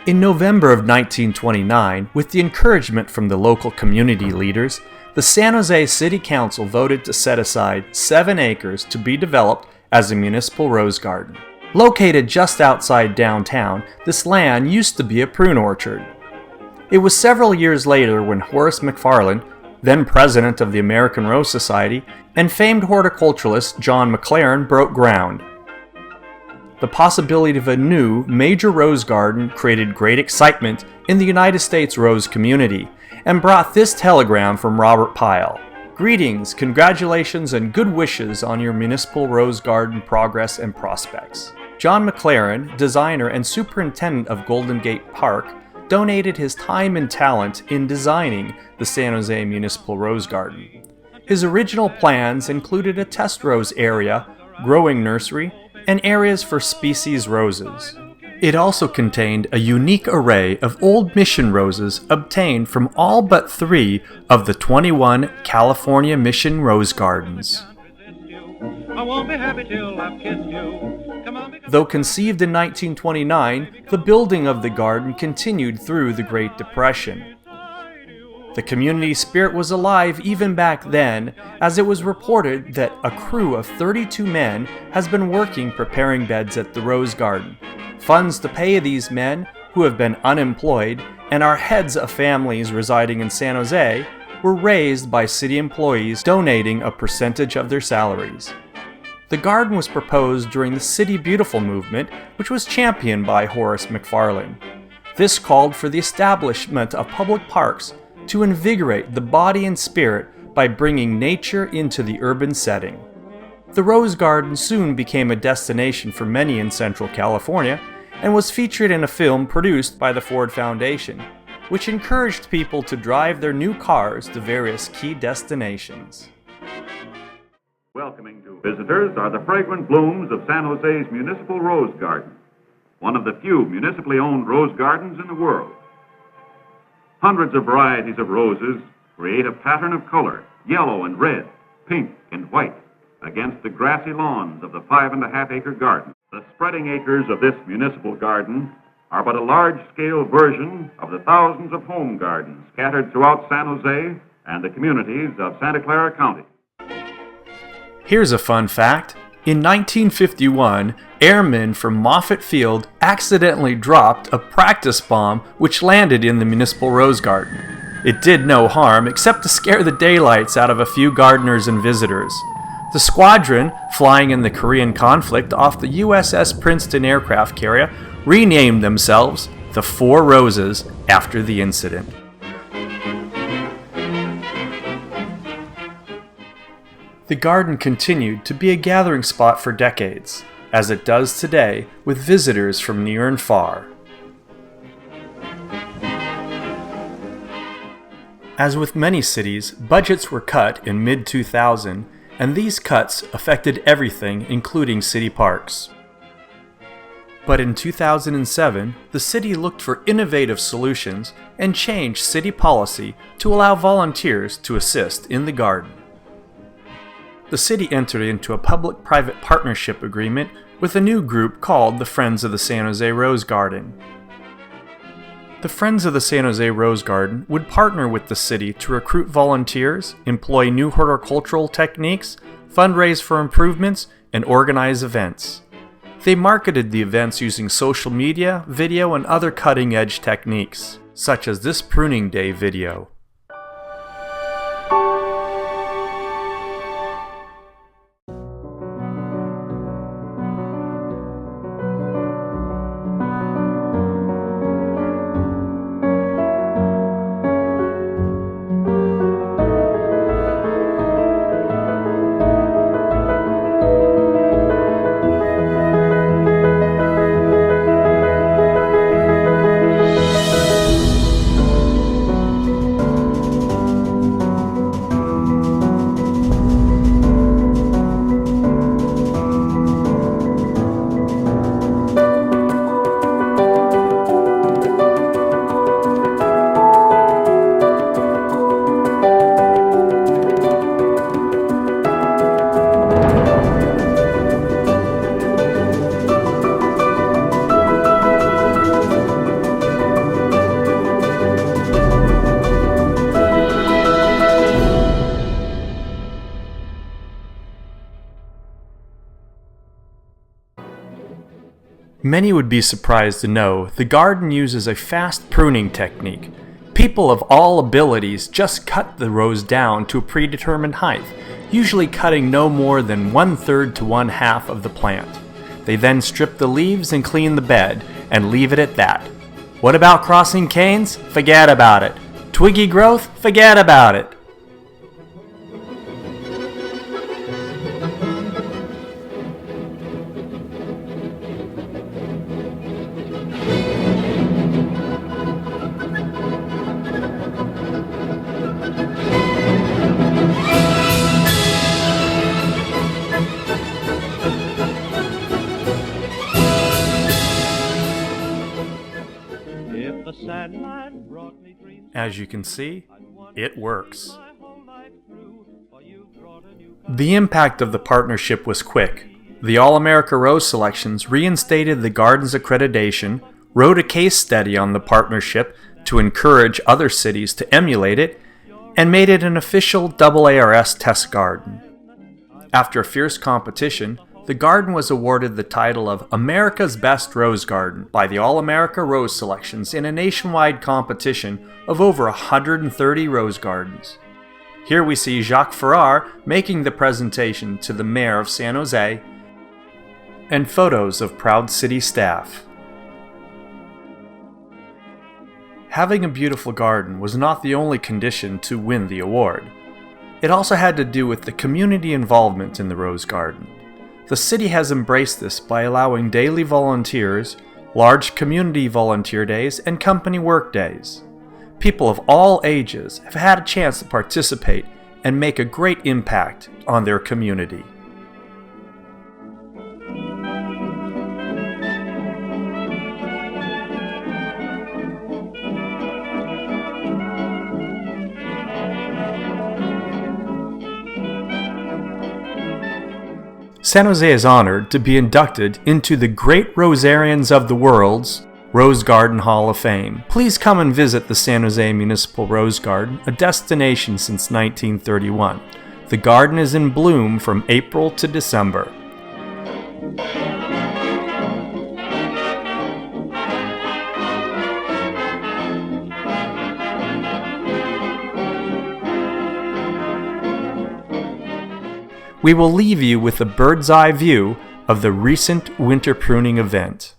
In November of 1929, with the encouragement from the local community leaders, the San Jose City Council voted to set aside 7 acres to be developed as a municipal rose garden. Located just outside downtown, this land used to be a prune orchard. It was several years later when Horace McFarland, then president of the American Rose Society, and famed horticulturalist John McLaren broke ground. The possibility of a new, major rose garden created great excitement in the United States rose community, and brought this telegram from Robert Pyle. Greetings, congratulations, and good wishes on your municipal rose garden progress and prospects. John McLaren, designer and superintendent of Golden Gate Park, donated his time and talent in designing the San Jose Municipal Rose Garden. His original plans included a test rose area, growing nursery, and areas for species roses. It also contained a unique array of old mission roses obtained from all but 3 of the 21 California mission rose gardens. Though conceived in 1929, the building of the garden continued through the Great Depression. The community spirit was alive even back then, as it was reported that a crew of 32 men has been working preparing beds at the Rose Garden. Funds to pay these men, who have been unemployed and are heads of families residing in San Jose, were raised by city employees donating a percentage of their salaries. The garden was proposed during the City Beautiful movement, which was championed by Horace McFarland. This called for the establishment of public parks to invigorate the body and spirit by bringing nature into the urban setting. The Rose Garden soon became a destination for many in Central California and was featured in a film produced by the Ford Foundation, which encouraged people to drive their new cars to various key destinations. Welcoming to visitors are the fragrant blooms of San Jose's Municipal Rose Garden, one of the few municipally owned rose gardens in the world. Hundreds of varieties of roses create a pattern of color, yellow and red, pink and white, against the grassy lawns of the 5.5-acre garden. The spreading acres of this municipal garden are but a large-scale version of the thousands of home gardens scattered throughout San Jose and the communities of Santa Clara County. Here's a fun fact. In 1951, airmen from Moffett Field accidentally dropped a practice bomb which landed in the Municipal Rose Garden. It did no harm except to scare the daylights out of a few gardeners and visitors. The squadron, flying in the Korean conflict off the USS Princeton aircraft carrier, renamed themselves the Four Roses after the incident. The garden continued to be a gathering spot for decades, as it does today with visitors from near and far. As with many cities, budgets were cut in mid-2000, and these cuts affected everything, including city parks. But in 2007, the city looked for innovative solutions and changed city policy to allow volunteers to assist in the garden. The city entered into a public-private partnership agreement with a new group called the Friends of the San Jose Rose Garden. The Friends of the San Jose Rose Garden would partner with the city to recruit volunteers, employ new horticultural techniques, fundraise for improvements, and organize events. They marketed the events using social media, video, and other cutting-edge techniques, such as this Pruning Day video. Many would be surprised to know the garden uses a fast pruning technique. People of all abilities just cut the rose down to a predetermined height, usually cutting no more than 1/3 to 1/2 of the plant. They then strip the leaves and clean the bed, and leave it at that. What about crossing canes? Forget about it. Twiggy growth? Forget about it. As you can see, it works. The impact of the partnership was quick. The All-America Rose Selections reinstated the garden's accreditation, wrote a case study on the partnership to encourage other cities to emulate it, and made it an official AARS test garden. After a fierce competition, the garden was awarded the title of America's Best Rose Garden by the All-America Rose Selections in a nationwide competition of over 130 rose gardens. Here we see Jacques Farrar making the presentation to the mayor of San Jose, and photos of proud city staff. Having a beautiful garden was not the only condition to win the award. It also had to do with the community involvement in the rose garden. The city has embraced this by allowing daily volunteers, large community volunteer days, and company work days. People of all ages have had a chance to participate and make a great impact on their community. San Jose is honored to be inducted into the Great Rosarians of the World's Rose Garden Hall of Fame. Please come and visit the San Jose Municipal Rose Garden, a destination since 1931. The garden is in bloom from April to December. We will leave you with a bird's eye view of the recent winter pruning event.